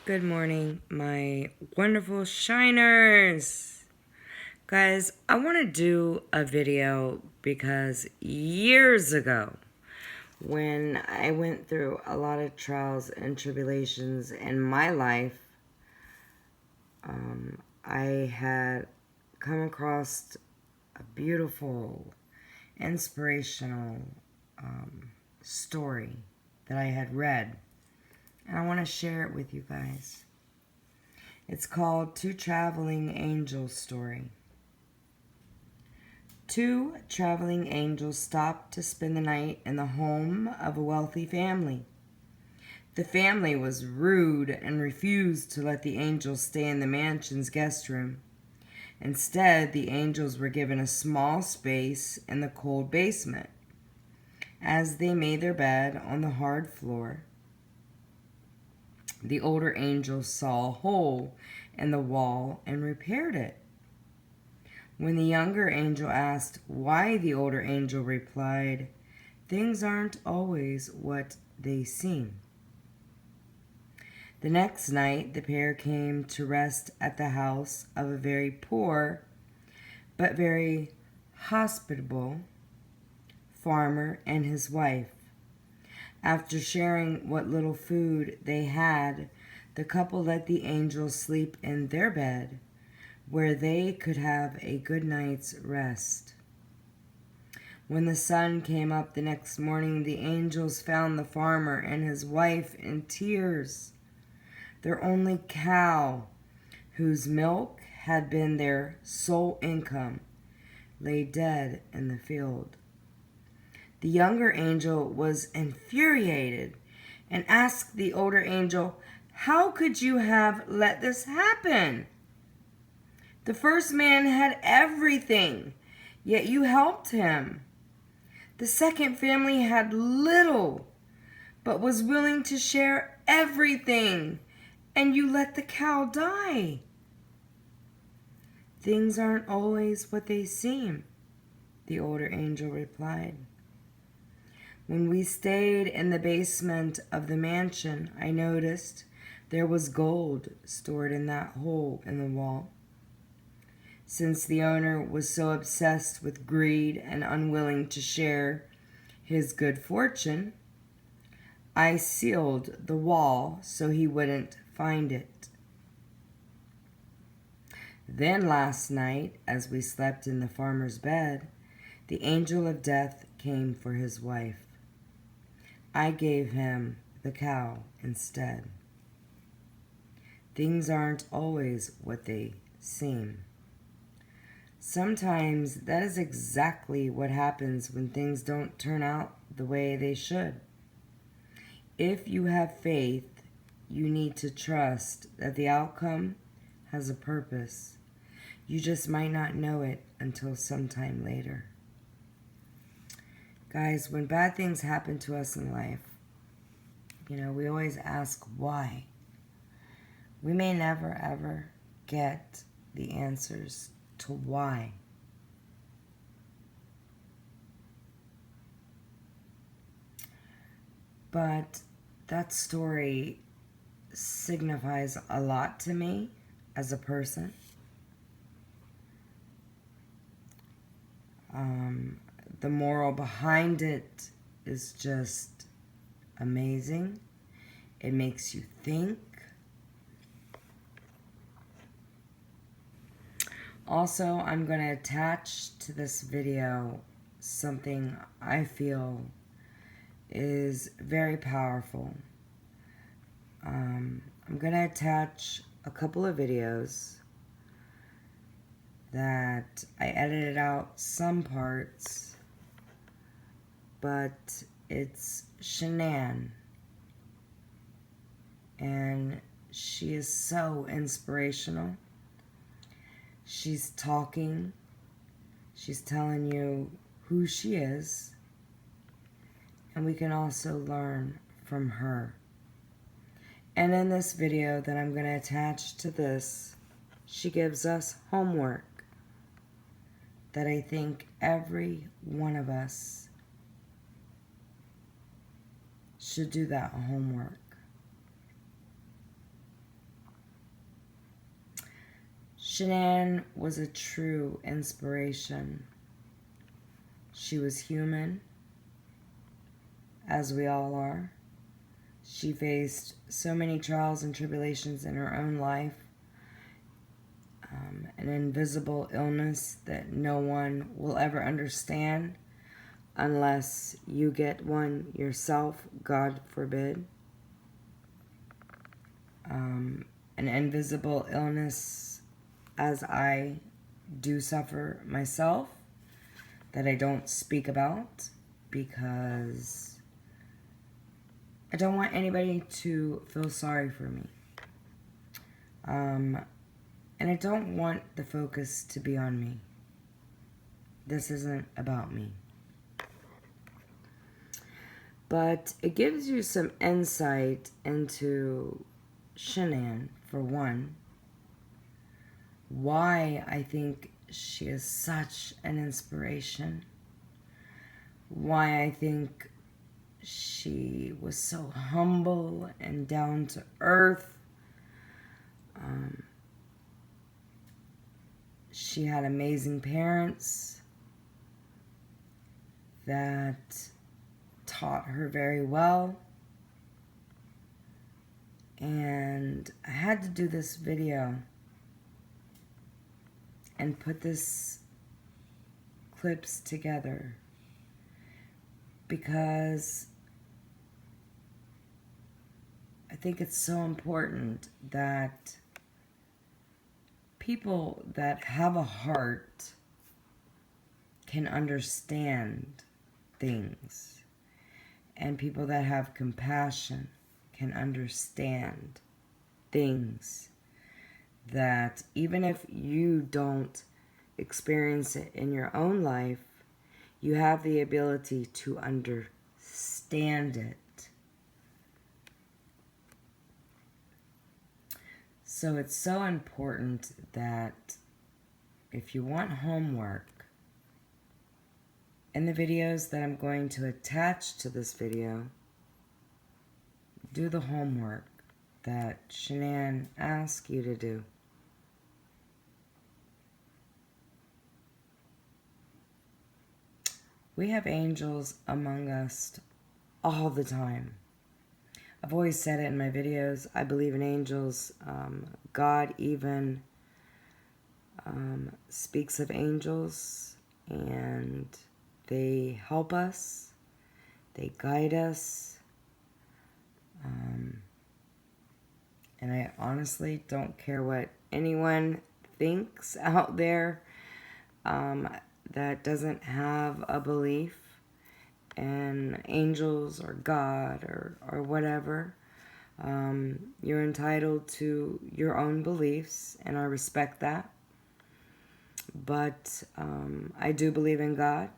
Good morning, my wonderful shiners. Guys, I want to do a video because years ago, when I went through a lot of trials and tribulations in my life, I had come across a beautiful, inspirational story that I had read. And I want to share it with you guys. It's called Two Traveling Angels Story. Two traveling angels stopped to spend the night in the home of a wealthy family. The family was rude and refused to let the angels stay in the mansion's guest room. Instead, the angels were given a small space in the cold basement. As they made their bed on the hard floor, the older angel saw a hole in the wall and repaired it. When the younger angel asked why, the older angel replied, "Things aren't always what they seem." The next night, the pair came to rest at the house of a very poor but very hospitable farmer and his wife. After sharing what little food they had, the couple let the angels sleep in their bed, where they could have a good night's rest. When the sun came up the next morning, the angels found the farmer and his wife in tears. Their only cow, whose milk had been their sole income, lay dead in the field. The younger angel was infuriated and asked the older angel, "How could you have let this happen? The first man had everything, yet you helped him. The second family had little, but was willing to share everything, and you let the cow die." "Things aren't always what they seem," the older angel replied. "When we stayed in the basement of the mansion, I noticed there was gold stored in that hole in the wall. Since the owner was so obsessed with greed and unwilling to share his good fortune, I sealed the wall so he wouldn't find it. Then last night, as we slept in the farmer's bed, the angel of death came for his wife. I gave him the cow instead. Things aren't always what they seem." Sometimes that is exactly what happens when things don't turn out the way they should. If you have faith, you need to trust that the outcome has a purpose. You just might not know it until sometime later. Guys, when bad things happen to us in life, we always ask why. We may never ever get the answers to why. But that story signifies a lot to me as a person. The moral behind it is just amazing. It makes you think. Also, I'm going to attach to this video something I feel is very powerful. I'm going to attach a couple of videos that I edited out some parts, but it's Shan'Ann, and she is so inspirational. She's talking, she's telling you who she is, and we can also learn from her. And in this video that I'm going to attach to this, she gives us homework that I think every one of us should do that homework. Shan'Ann was a true inspiration. She was human, as we all are. She faced so many trials and tribulations in her own life, an invisible illness that no one will ever understand unless you get one yourself, God forbid. An invisible illness, as I do suffer myself, that I don't speak about because I don't want anybody to feel sorry for me. And I don't want the focus to be on me. This isn't about me. But it gives you some insight into Shan'Ann, for one. Why I think she is such an inspiration. Why I think she was so humble and down to earth. She had amazing parents that taught her very well. And I had to do this video and put this clips together because I think it's so important that people that have a heart can understand things, and people that have compassion can understand things that even if you don't experience it in your own life, you have the ability to understand it. So it's so important that if you want homework, in the videos that I'm going to attach to this video, do the homework that Shan'Ann asked you to do. We have angels among us all the time. I've always said it in my videos. I believe in angels. God even speaks of angels, and they help us. They guide us. And I honestly don't care what anyone thinks out there that doesn't have a belief in angels or God or whatever. You're entitled to your own beliefs, and I respect that. But I do believe in God.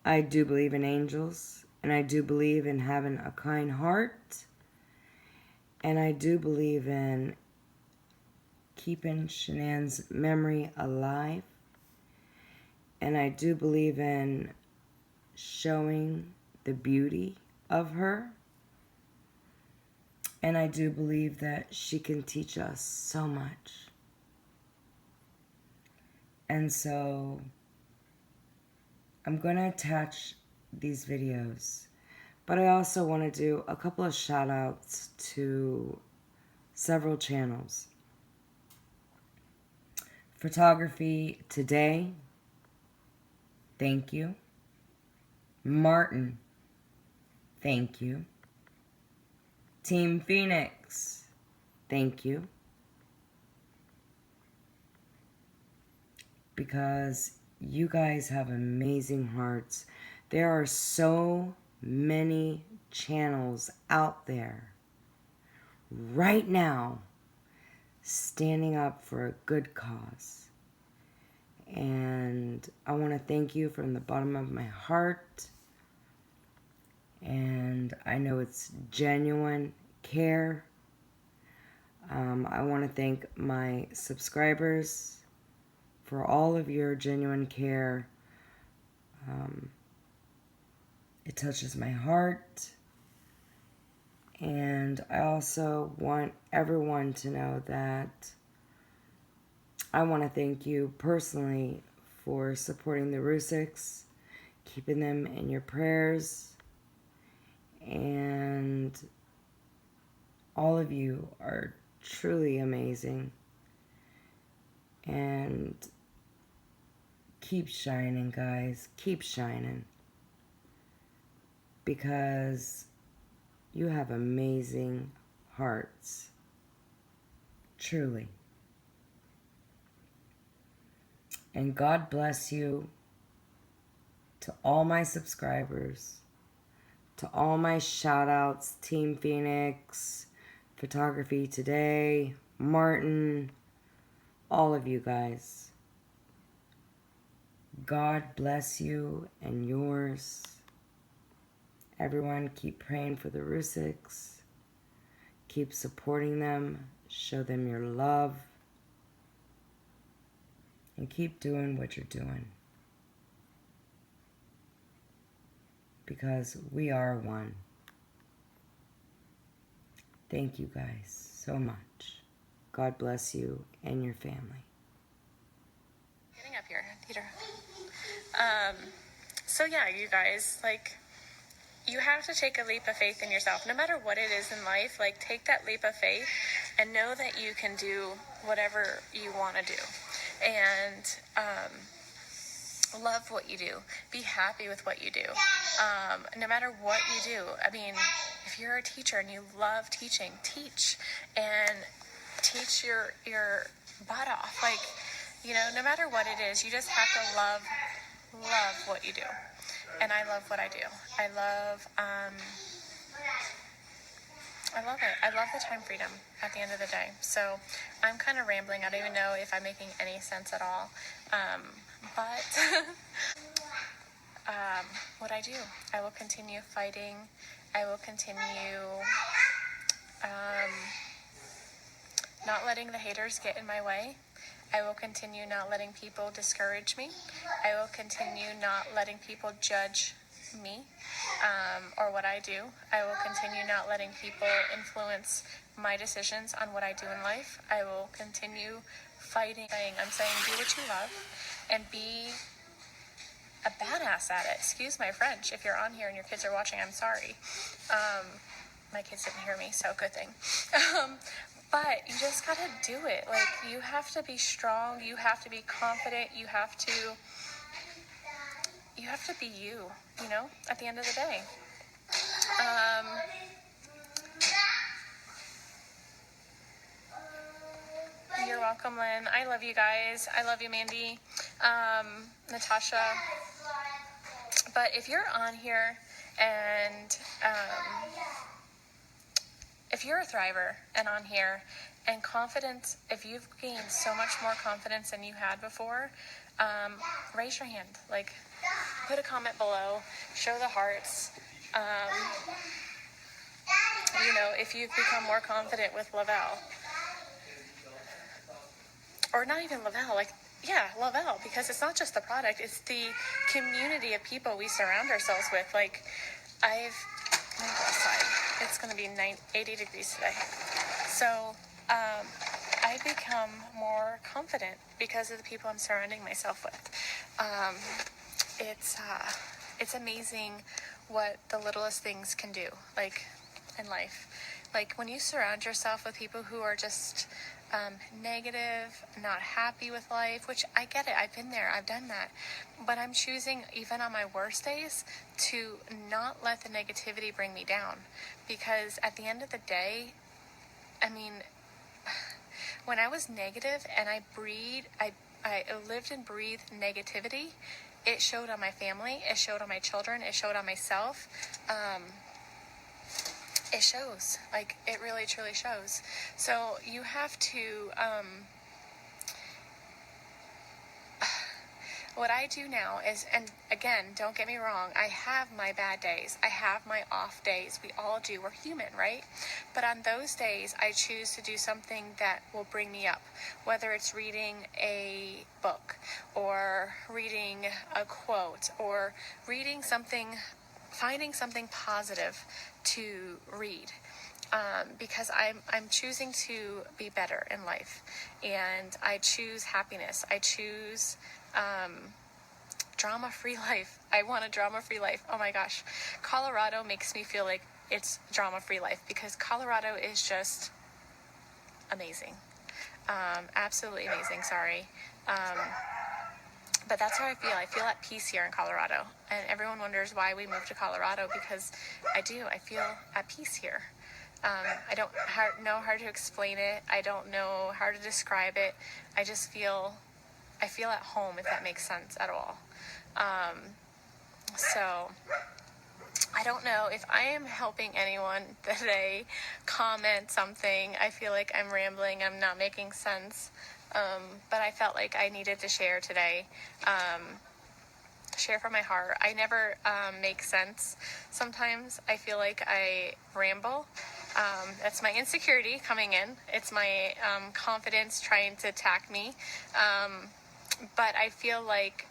I do believe in angels. And I do believe in having a kind heart. And I do believe in keeping Shan'Ann's memory alive. And I do believe in showing the beauty of her. And I do believe that she can teach us so much. And so I'm going to attach these videos. But I also want to do a couple of shout outs to several channels. Photography Today, thank you. Martin, thank you. Team Phoenix, thank you. Because you guys have amazing hearts. There are so many channels out there right now standing up for a good cause. And I want to thank you from the bottom of my heart. And I know it's genuine care. I want to thank my subscribers for all of your genuine care. It touches my heart. And I also want everyone to know that I want to thank you personally for supporting the Rzuceks, keeping them in your prayers, and all of you are truly amazing. And keep shining, guys. Keep shining. Because you have amazing hearts. Truly. And God bless you, to all my subscribers, to all my shout outs, Team Phoenix, Photography Today, Martin, all of you guys. God bless you and yours. Everyone, keep praying for the Rzuceks. Keep supporting them. Show them your love. And keep doing what you're doing. Because we are one. Thank you guys so much. God bless you and your family. Getting up here, Peter. So yeah, you guys, like, you have to take a leap of faith in yourself. No matter what it is in life, like, take that leap of faith and know that you can do whatever you want to do. And love what you do. Be happy with what you do. No matter what you do. I mean, if you're a teacher and you love teaching, teach. And teach your butt off. Like, you know, no matter what it is, you just have to love what you do. And I love what I do. I love it. I love the time freedom at the end of the day. So I'm kind of rambling. I don't even know if I'm making any sense at all. But what I do, I will continue fighting. I will continue not letting the haters get in my way. I will continue not letting people discourage me. I will continue not letting people judge me or what I do. I will continue not letting people influence my decisions on what I do in life. I will continue fighting. I'm saying do what you love and be a badass at it. Excuse my French. If you're on here and your kids are watching, I'm sorry. My kids didn't hear me, so good thing. But you just gotta do it. Like, you have to be strong. You have to be confident. You have to be you, you know, at the end of the day. You're welcome, Lynn. I love you guys. I love you, Mandy. Natasha. But if you're on here and if you're a thriver and on here and confidence, if you've gained so much more confidence than you had before, raise your hand. Like, put a comment below, show the hearts. You know, if you've become more confident with Lavelle. Or not even Lavelle, like, yeah, Lavelle, because it's not just the product, it's the community of people we surround ourselves with. Like, let me go outside. It's going to be 80 degrees today. So, I become more confident because of the people I'm surrounding myself with. It's amazing what the littlest things can do, like, in life. Like, when you surround yourself with people who are just negative, not happy with life, which I get it, I've been there, I've done that. But I'm choosing, even on my worst days, to not let the negativity bring me down. Because at the end of the day, I mean, when I was negative and I lived and breathed negativity, it showed on my family, it showed on my children, it showed on myself. It shows. Like, it really, truly shows. So you have to, what I do now is, and again, don't get me wrong, I have my bad days. I have my off days. We all do. We're human, right? But on those days, I choose to do something that will bring me up, whether it's reading a book or reading a quote or reading something, finding something positive to read. because I'm choosing to be better in life, and I choose happiness. I choose drama-free life. I want a drama-free life. Oh my gosh, Colorado makes me feel like it's drama-free life because Colorado is just amazing, absolutely amazing. Sorry. But that's how I feel. I feel at peace here in Colorado. And everyone wonders why we moved to Colorado, because I do. I feel at peace here. I don't know how to explain it. I don't know how to describe it. I just feel, I feel at home, if that makes sense at all. So I don't know if I am helping anyone today. Comment something. I feel like I'm rambling. I'm not making sense. But I felt like I needed to share today. Share from my heart. I never make sense. Sometimes I feel like I ramble. That's my insecurity coming in. It's my confidence trying to attack me. But I feel like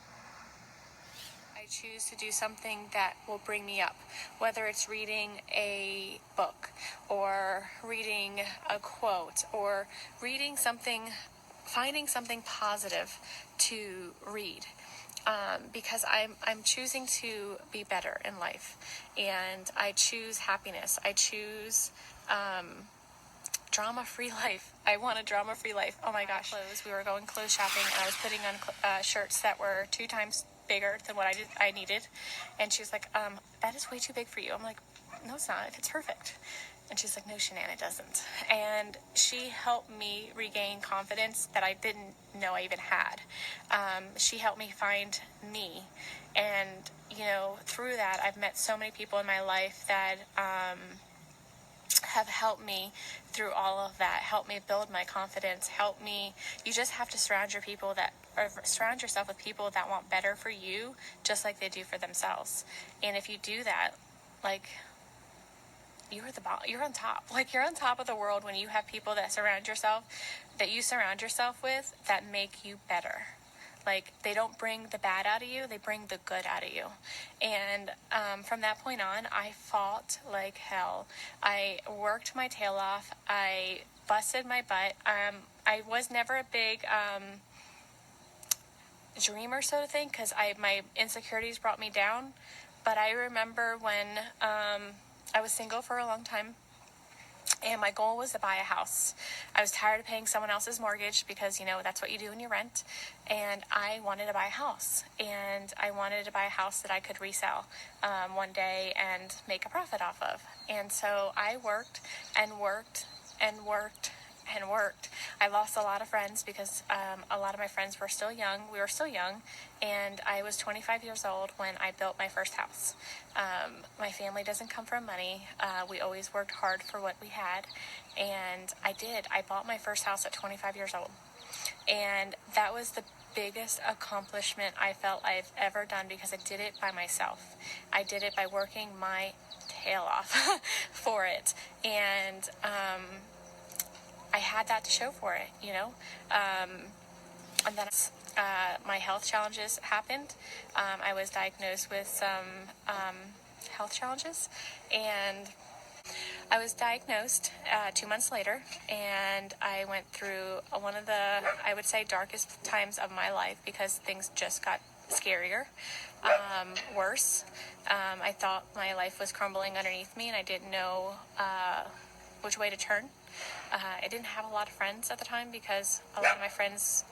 I choose to do something that will bring me up, whether it's reading a book or reading a quote or reading something, finding something positive to read. Because I'm choosing to be better in life, and I choose happiness. I choose drama-free life. I want a drama-free life. Oh my gosh. We were going clothes shopping, and I was putting on shirts that were 2 times bigger than what I needed, and she was like, that is way too big for you. I'm like, no, it's not. It's perfect. And she's like, no, Shan'Ann, it doesn't. And she helped me regain confidence that I didn't know I even had. She helped me find me. And, you know, through that, I've met so many people in my life that have helped me through all of that, helped me build my confidence, helped me. You just have to surround yourself with people that want better for you, just like they do for themselves. And if you do that, like, you're on top. Like, you're on top of the world when you have people that you surround yourself with that make you better. Like, they don't bring the bad out of you, they bring the good out of you. And from that point on, I fought like hell. I worked my tail off. I busted my butt. I was never a big dreamer, so to think, because my insecurities brought me down. But I remember when I was single for a long time, and my goal was to buy a house. I was tired of paying someone else's mortgage because, you know, that's what you do when you rent. And I wanted to buy a house. And I wanted to buy a house that I could resell one day and make a profit off of. And so I worked and worked and worked and worked. I lost a lot of friends because a lot of my friends were still young. We were still young. And I was 25 years old when I built my first house. My family doesn't come from money. We always worked hard for what we had. And I did. I bought my first house at 25 years old. And that was the biggest accomplishment I felt I've ever done because I did it by myself. I did it by working my tail off for it. And I had that to show for it, you know. And then my health challenges happened. I was diagnosed with some health challenges, and I was diagnosed 2 months later, and I went through one of the, I would say, darkest times of my life because things just got scarier, worse. I thought my life was crumbling underneath me, and I didn't know which way to turn. I didn't have a lot of friends at the time because a lot of my friends,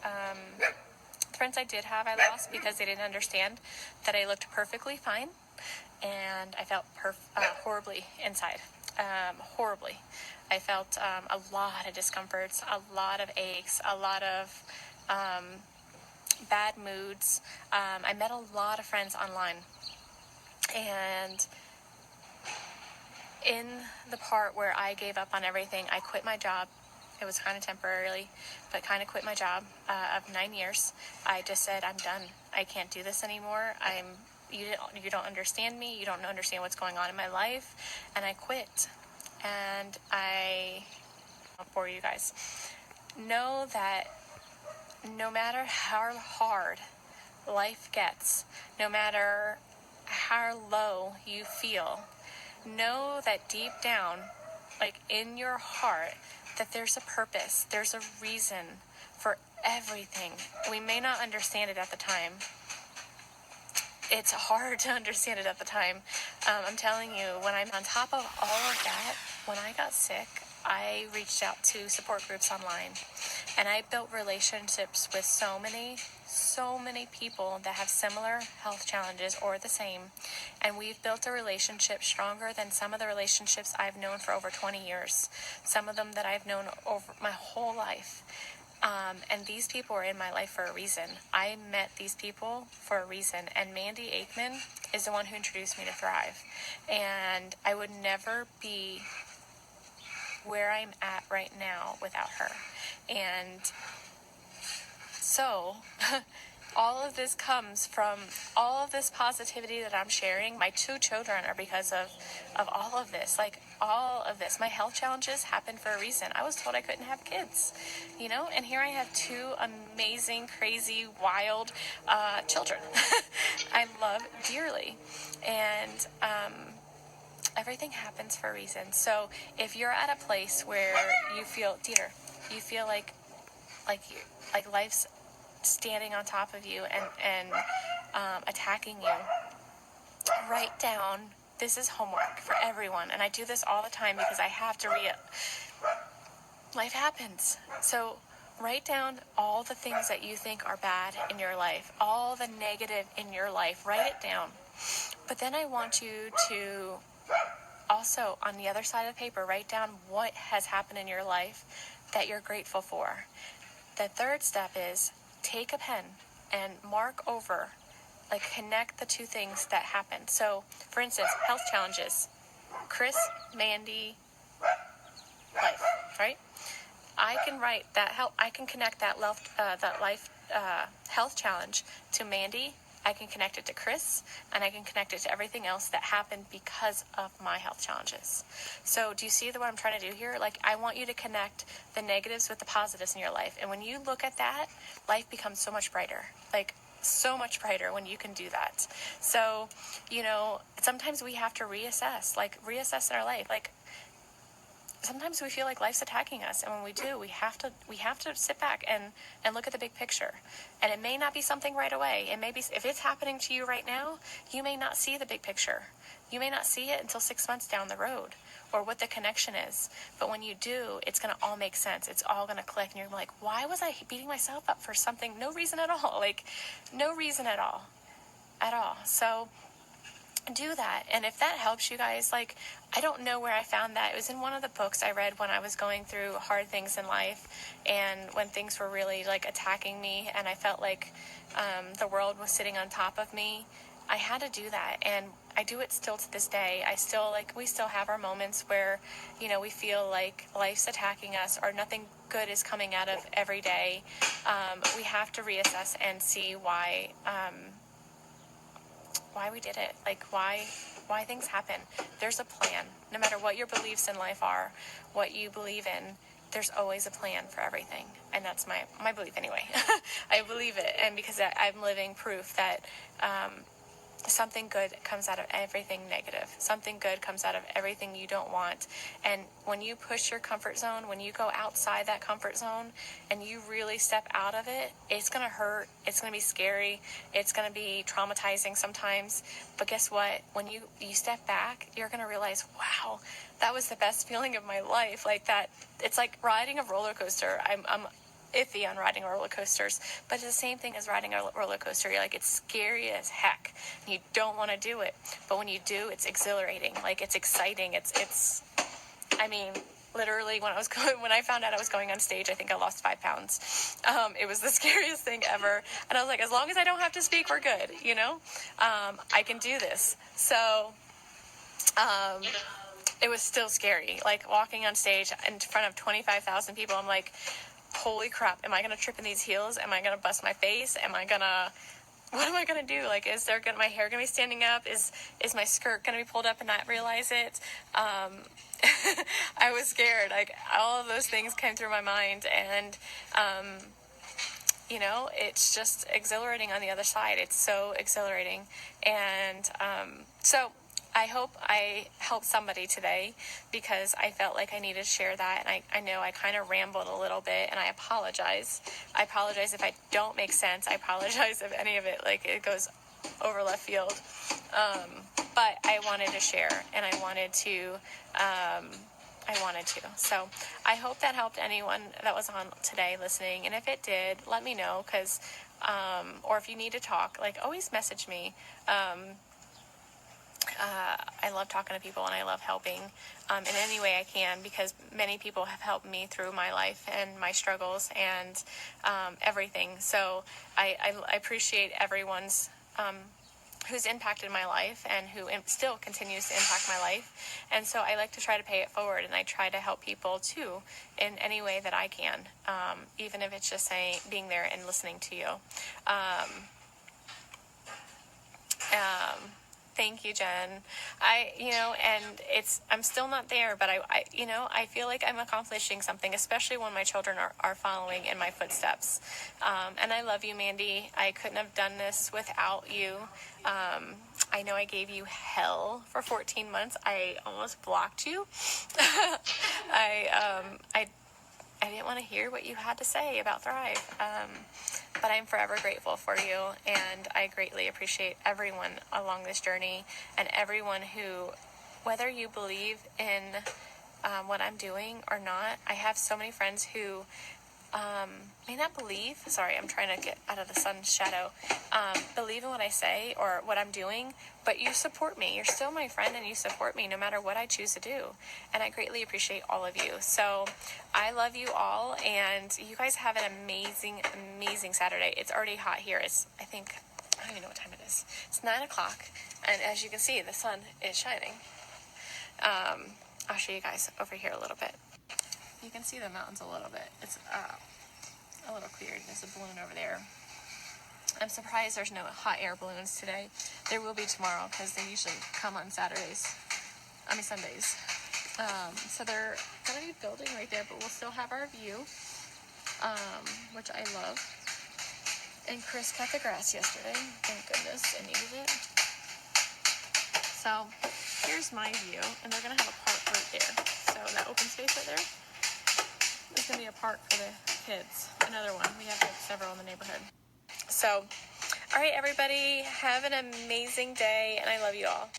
the friends I did have, I lost because they didn't understand that I looked perfectly fine, and I felt horribly inside. Horribly. I felt a lot of discomforts, a lot of aches, a lot of bad moods. I met a lot of friends online, and in the part where I gave up on everything, I quit my job. It was kind of temporarily, but kind of quit my job of 9 years. I just said, I'm done. I can't do this anymore. You don't understand me. You don't understand what's going on in my life. And I quit. And I won't bore you guys. Know that no matter how hard life gets, no matter how low you feel, know that deep down like in your heart, that there's a purpose, there's a reason for everything. We may not understand it at the time. It's hard to understand it at the time. I'm telling you, when I'm on top of all of that, when I got sick, I reached out to support groups online, and I built relationships with so many people that have similar health challenges or the same, and we've built a relationship stronger than some of the relationships I've known for over 20 years, some of them that I've known over my whole life. And these people are in my life for a reason. I met these people for a reason. And Mandy Aikman is the one who introduced me to Thrive. And I would never be where I'm at right now without her. And so all of this comes from all of this positivity that I'm sharing. My 2 children are because of all of this. Like, all of this. My health challenges happened for a reason. I was told I couldn't have kids, you know? And here I have 2 amazing, crazy, wild children I love dearly. And everything happens for a reason. So if you're at a place where you feel, Dieter, you feel like life's standing on top of you and attacking you, write down, this is homework for everyone, and I do this all the time because I have to life happens. So write down all the things that you think are bad in your life, all the negative in your life, write it down. But then I want you to also, on the other side of the paper, write down what has happened in your life that you're grateful for. The third step is take a pen and mark over, like connect the 2 things that happened. So, for instance, health challenges, Chris, Mandy, life, right? I can write that I can connect that life health challenge to Mandy. I can connect it to Chris, and I can connect it to everything else that happened because of my health challenges. So do you see what I'm trying to do here? Like, I want you to connect the negatives with the positives in your life. And when you look at that, life becomes so much brighter. Like, so much brighter when you can do that. So, you know, sometimes we have to reassess in our life. Like, sometimes we feel like life's attacking us, and when we do, we have to sit back and look at the big picture. And it may not be something right away. It may be, if it's happening to you right now, you may not see the big picture. You may not see it until 6 months down the road, or what the connection is. But when you do, it's going to all make sense. It's all going to click, and you're like, why was I beating myself up for something? No reason at all. Like, no reason at all. So do that. And if that helps you guys, like, I don't know where I found that. It was in one of the books I read when I was going through hard things in life, and when things were really like attacking me, and I felt like the world was sitting on top of me. I had to do that, and I do it still to this day. We still have our moments where, you know, we feel like life's attacking us or nothing good is coming out of every day. We have to reassess and see why we did it, like why things happen. There's a plan. No matter what your beliefs in life are, what you believe in, there's always a plan for everything. And that's my belief anyway. I believe it, and because I'm living proof that something good comes out of everything negative. Something good comes out of everything you don't want. And when you push your comfort zone, when you go outside that comfort zone and you really step out of it, it's going to hurt. It's going to be scary. It's going to be traumatizing sometimes. But guess what? When you step back, you're going to realize, wow, that was the best feeling of my life. Like that, it's like riding a roller coaster. I'm iffy on riding roller coasters, but it's the same thing as riding a roller coaster. You're like, it's scary as heck. You don't want to do it, but when you do, it's exhilarating. Like, it's exciting. It's. I mean, literally, when I found out I was going on stage, I think I lost 5 pounds. It was the scariest thing ever, and I was like, as long as I don't have to speak, we're good. You know, I can do this. So. It was still scary, like walking on stage in front of 25,000 people. I'm like, holy crap, am I going to trip in these heels? Am I going to bust my face? What am I going to do? Like, my hair going to be standing up? Is my skirt going to be pulled up and not realize it? I was scared. Like, all of those things came through my mind, and, you know, it's just exhilarating on the other side. It's so exhilarating. And, so I hope I helped somebody today, because I felt like I needed to share that. And I know I kind of rambled a little bit, and I apologize. I apologize if I don't make sense. I apologize if any of it, like, it goes over left field. But I wanted to share, and I wanted to. So I hope that helped anyone that was on today listening. And if it did, let me know, because, or if you need to talk, like, always message me. I love talking to people, and I love helping in any way I can, because many people have helped me through my life and my struggles and everything. So I appreciate everyone's who's impacted my life and who still continues to impact my life. And so I like to try to pay it forward, and I try to help people too in any way that I can, even if it's just being there and listening to you. Thank you, Jen. I'm still not there, but I feel like I'm accomplishing something, especially when my children are following in my footsteps. And I love you, Mandy. I couldn't have done this without you. I know I gave you hell for 14 months. I almost blocked you. I didn't want to hear what you had to say about Thrive. But I'm forever grateful for you, and I greatly appreciate everyone along this journey, and everyone who, whether you believe in what I'm doing or not. I have so many friends who may not believe, sorry, I'm trying to get out of the sun's shadow, believe in what I say or what I'm doing, but you support me. You're still my friend, and you support me no matter what I choose to do. And I greatly appreciate all of you. So I love you all, and you guys have an amazing, amazing Saturday. It's already hot here. I don't even know what time it is. It's 9 o'clock, and as you can see, the sun is shining. I'll show you guys over here a little bit. You can see the mountains a little bit. It's a little cleared. There's a balloon over there. I'm surprised there's no hot air balloons today. There will be tomorrow, because they usually come on Sundays. So they're going to be building right there, but we'll still have our view, which I love. And Chris cut the grass yesterday. Thank goodness, I needed it. So here's my view, and they're going to have a park right there. So that open space right there is going to be a park for the kids. Another one. We have like several in the neighborhood. So, all right, everybody, have an amazing day, and I love you all.